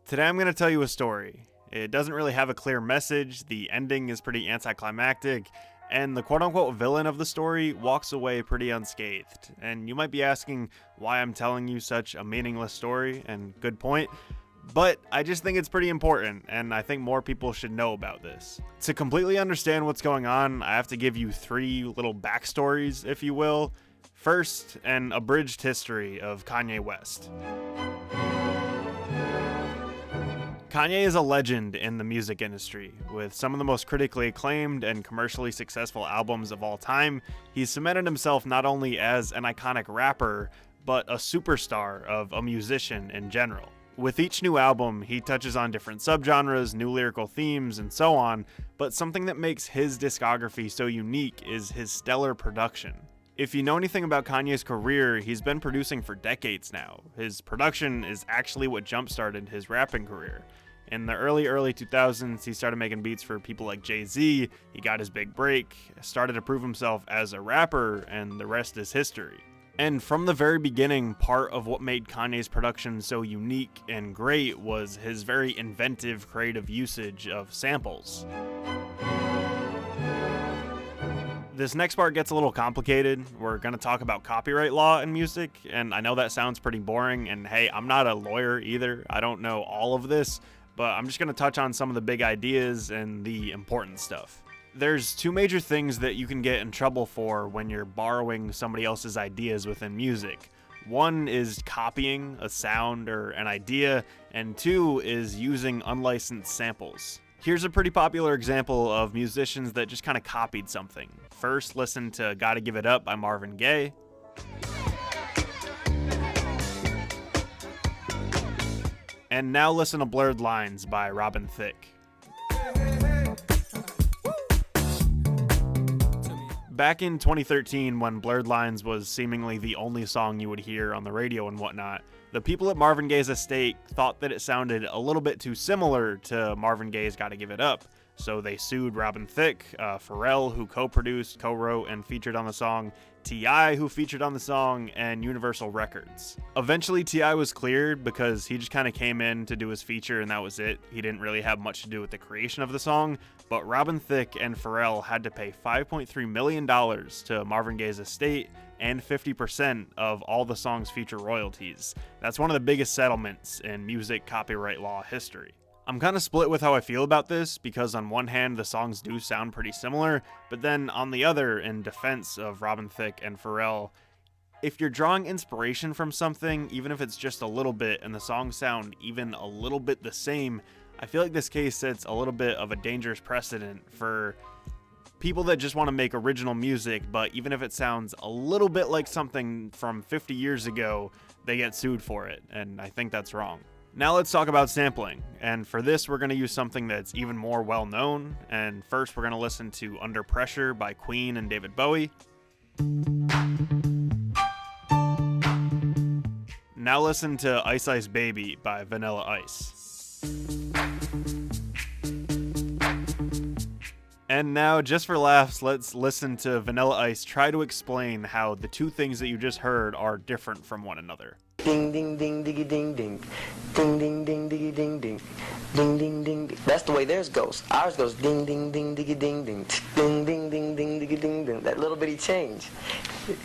Today I'm going to tell you a story. It doesn't really have a clear message, the ending is pretty anticlimactic, and the quote-unquote villain of the story walks away pretty unscathed. And you might be asking why I'm telling you such a meaningless story, and good point, but I just think it's pretty important, and I think more people should know about this. To completely understand what's going on, I have to give you three little backstories, if you will. First, an abridged history of Kanye West. Kanye is a legend in the music industry. With some of the most critically acclaimed and commercially successful albums of all time, he's cemented himself not only as an iconic rapper, but a superstar of a musician in general. With each new album, he touches on different subgenres, new lyrical themes, and so on, but something that makes his discography so unique is his stellar production. If you know anything about Kanye's career, he's been producing for decades now. His production is actually what jump-started his rapping career. In the early 2000s, he started making beats for people like Jay-Z, he got his big break, started to prove himself as a rapper, and the rest is history. And from the very beginning, part of what made Kanye's production so unique and great was his very inventive, creative usage of samples. This next part gets a little complicated. We're going to talk about copyright law in music, and I know that sounds pretty boring, and hey, I'm not a lawyer either. I don't know all of this, but I'm just going to touch on some of the big ideas and the important stuff. There's two major things that you can get in trouble for when you're borrowing somebody else's ideas within music. One is copying a sound or an idea, and two is using unlicensed samples. Here's a pretty popular example of musicians that just kind of copied something. First, listen to Gotta Give It Up by Marvin Gaye. And now listen to Blurred Lines by Robin Thicke. Back in 2013, when Blurred Lines was seemingly the only song you would hear on the radio and whatnot, the people at Marvin Gaye's estate thought that it sounded a little bit too similar to Marvin Gaye's Gotta Give It Up, so they sued Robin Thicke, Pharrell, who co-produced, co-wrote, and featured on the song, T.I., who featured on the song, and Universal Records. Eventually, T.I. was cleared because he just kind of came in to do his feature and that was it. He didn't really have much to do with the creation of the song, but Robin Thicke and Pharrell had to pay $5.3 million to Marvin Gaye's estate and 50% of all the song's future royalties. That's one of the biggest settlements in music copyright law history. I'm kind of split with how I feel about this, because on one hand the songs do sound pretty similar, but then on the other, in defense of Robin Thicke and Pharrell, if you're drawing inspiration from something, even if it's just a little bit, and the songs sound even a little bit the same, I feel like this case sets a little bit of a dangerous precedent for people that just want to make original music, but even if it sounds a little bit like something from 50 years ago, they get sued for it, and I think that's wrong. Now let's talk about sampling, and for this we're going to use something that's even more well known, and first we're going to listen to Under Pressure by Queen and David Bowie. Now listen to Ice Ice Baby by Vanilla Ice. And now, just for laughs, let's listen to Vanilla Ice try to explain how the two things that you just heard are different from one another. Ding ding ding diggy ding ding. Ding ding ding diggy ding ding. Ding ding ding. That's the way theirs goes. Ours goes ding ding ding diggy ding ding. Ding ding ding ding diggy ding ding. That little bitty change.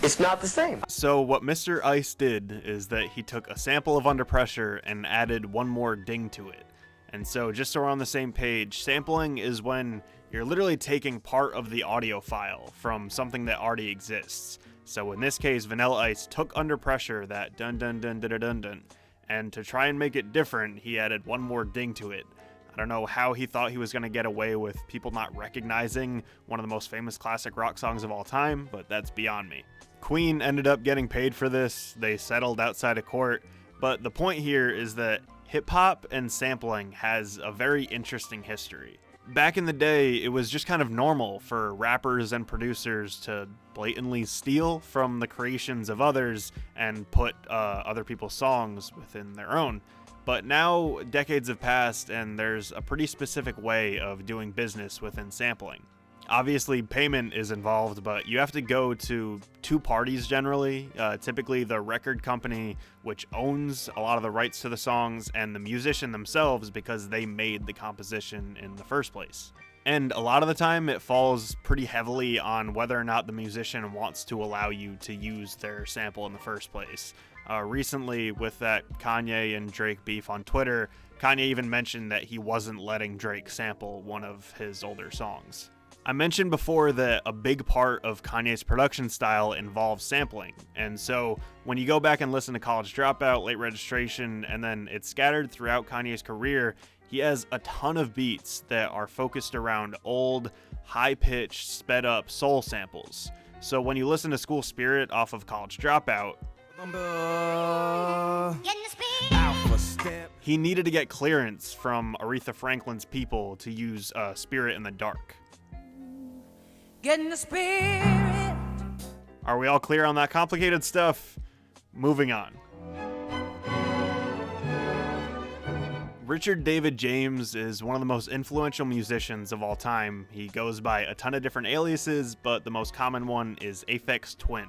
It's not the same. So what Mr. Ice did is that he took a sample of Under Pressure and added one more ding to it. And so just so we're on the same page, sampling is when you're literally taking part of the audio file from something that already exists. So in this case, Vanilla Ice took Under Pressure, that dun dun dun dun dun dun, and to try and make it different, he added one more ding to it. I don't know how he thought he was going to get away with people not recognizing one of the most famous classic rock songs of all time, but that's beyond me. Queen ended up getting paid for this, they settled outside of court, but the point here is that hip-hop and sampling has a very interesting history. Back in the day, it was just kind of normal for rappers and producers to blatantly steal from the creations of others and put other people's songs within their own. But now, decades have passed, and there's a pretty specific way of doing business within sampling. Obviously, payment is involved, but you have to go to two parties generally. Typically, the record company, which owns a lot of the rights to the songs, and the musician themselves because they made the composition in the first place. And a lot of the time, it falls pretty heavily on whether or not the musician wants to allow you to use their sample in the first place. Recently, with that Kanye and Drake beef on Twitter, Kanye even mentioned that he wasn't letting Drake sample one of his older songs. I mentioned before that a big part of Kanye's production style involves sampling, and so when you go back and listen to College Dropout, Late Registration, and then it's scattered throughout Kanye's career, he has a ton of beats that are focused around old, high-pitched, sped-up soul samples. So when you listen to School Spirit off of College Dropout, he needed to get clearance from Aretha Franklin's people to use Spirit in the Dark. Get in the spirit. Are we all clear on that complicated stuff? Moving on. Richard David James is one of the most influential musicians of all time. He goes by a ton of different aliases, but the most common one is Aphex Twin.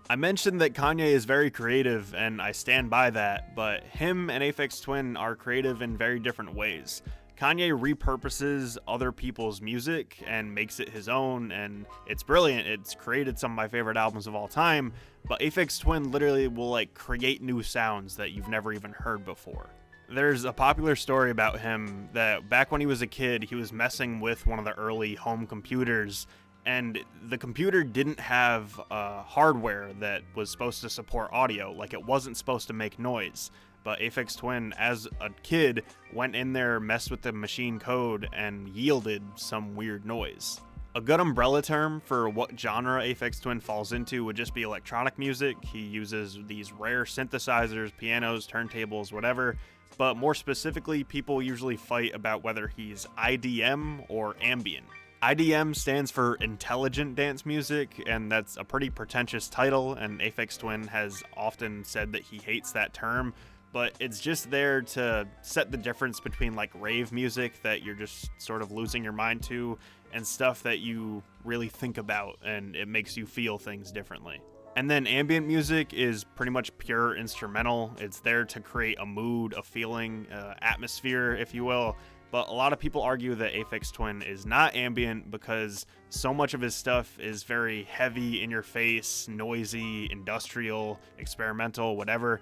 I mentioned that Kanye is very creative, and I stand by that, but him and Aphex Twin are creative in very different ways. Kanye repurposes other people's music and makes it his own, and it's brilliant. It's created some of my favorite albums of all time, but Aphex Twin literally will create new sounds that you've never even heard before. There's a popular story about him that back when he was a kid, he was messing with one of the early home computers, and the computer didn't have hardware that was supposed to support audio, it wasn't supposed to make noise. But Aphex Twin, as a kid, went in there, messed with the machine code, and yielded some weird noise. A good umbrella term for what genre Aphex Twin falls into would just be electronic music. He uses these rare synthesizers, pianos, turntables, whatever. But more specifically, people usually fight about whether he's IDM or ambient. IDM stands for Intelligent Dance Music, and that's a pretty pretentious title, and Aphex Twin has often said that he hates that term. But it's just there to set the difference between rave music that you're just sort of losing your mind to and stuff that you really think about and it makes you feel things differently. And then ambient music is pretty much pure instrumental. It's there to create a mood, a feeling, atmosphere, if you will. But a lot of people argue that Aphex Twin is not ambient because so much of his stuff is very heavy, in your face, noisy, industrial, experimental, whatever.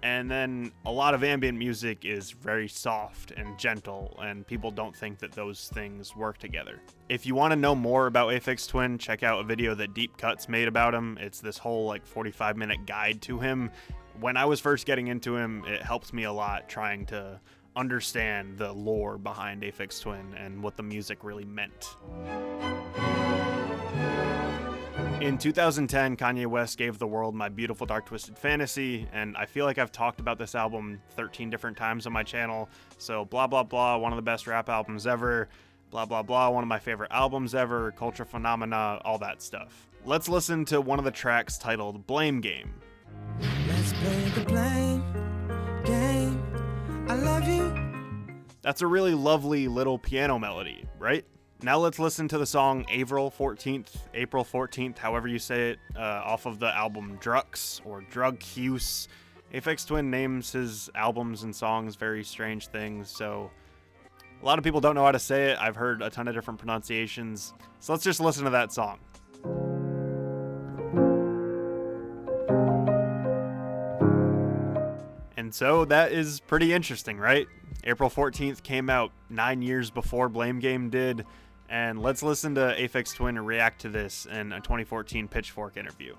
And then a lot of ambient music is very soft and gentle, and people don't think that those things work together. If you want to know more about Aphex Twin, check out a video that Deep Cuts made about him. It's this whole 45-minute guide to him. When I was first getting into him, it helped me a lot trying to understand the lore behind Aphex Twin and what the music really meant. In 2010, Kanye West gave the world My Beautiful Dark Twisted Fantasy, and I feel like I've talked about this album 13 different times on my channel, so blah blah blah, one of the best rap albums ever, blah blah blah, one of my favorite albums ever, culture phenomena, all that stuff. Let's listen to one of the tracks titled Blame Game. Let's play the blame game. I love you. That's a really lovely little piano melody, right? Now let's listen to the song April 14th, however you say it, off of the album Drux, or Drug Huse. Aphex Twin names his albums and songs very strange things, so a lot of people don't know how to say it. I've heard a ton of different pronunciations, so let's just listen to that song. And so that is pretty interesting, right? April 14th came out 9 years before Blame Game did. And let's listen to Aphex Twin react to this in a 2014 Pitchfork interview.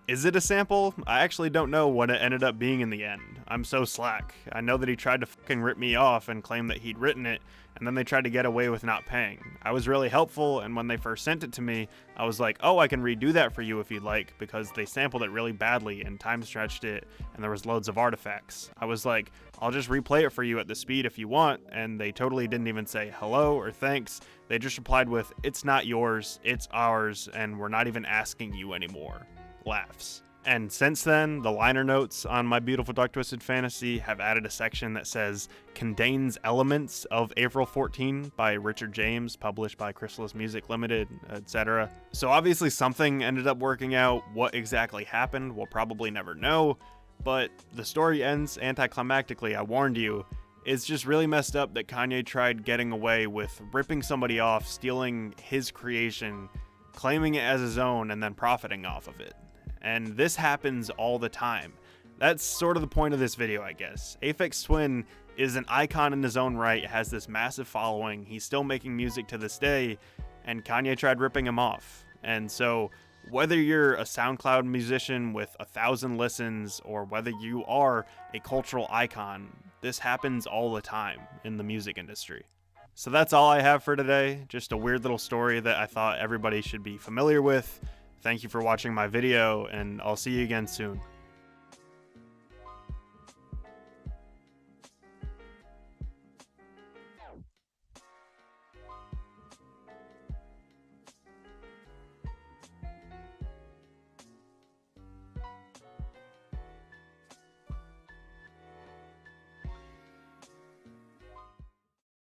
Is it a sample? I actually don't know what it ended up being in the end. I'm so slack. I know that he tried to fucking rip me off and claim that he'd written it, and then they tried to get away with not paying. I was really helpful, and when they first sent it to me, I was like, oh, I can redo that for you if you'd like, because they sampled it really badly and time stretched it, and there was loads of artifacts. I was like, I'll just replay it for you at the speed if you want, and they totally didn't even say hello or thanks. They just replied with, it's not yours, it's ours, and we're not even asking you anymore. Laughs. And since then, the liner notes on My Beautiful Dark Twisted Fantasy have added a section that says, contains elements of April 14 by Richard James, published by Chrysalis Music Limited, etc. So obviously something ended up working out. What exactly happened, we'll probably never know, but the story ends anticlimactically. I warned you. It's just really messed up that Kanye tried getting away with ripping somebody off, stealing his creation, claiming it as his own, and then profiting off of it. And this happens all the time. That's sort of the point of this video, I guess. Aphex Twin is an icon in his own right, has this massive following, he's still making music to this day, and Kanye tried ripping him off. And so, whether you're a SoundCloud musician with 1,000 listens, or whether you are a cultural icon, this happens all the time in the music industry. So that's all I have for today, just a weird little story that I thought everybody should be familiar with. Thank you for watching my video, and I'll see you again soon.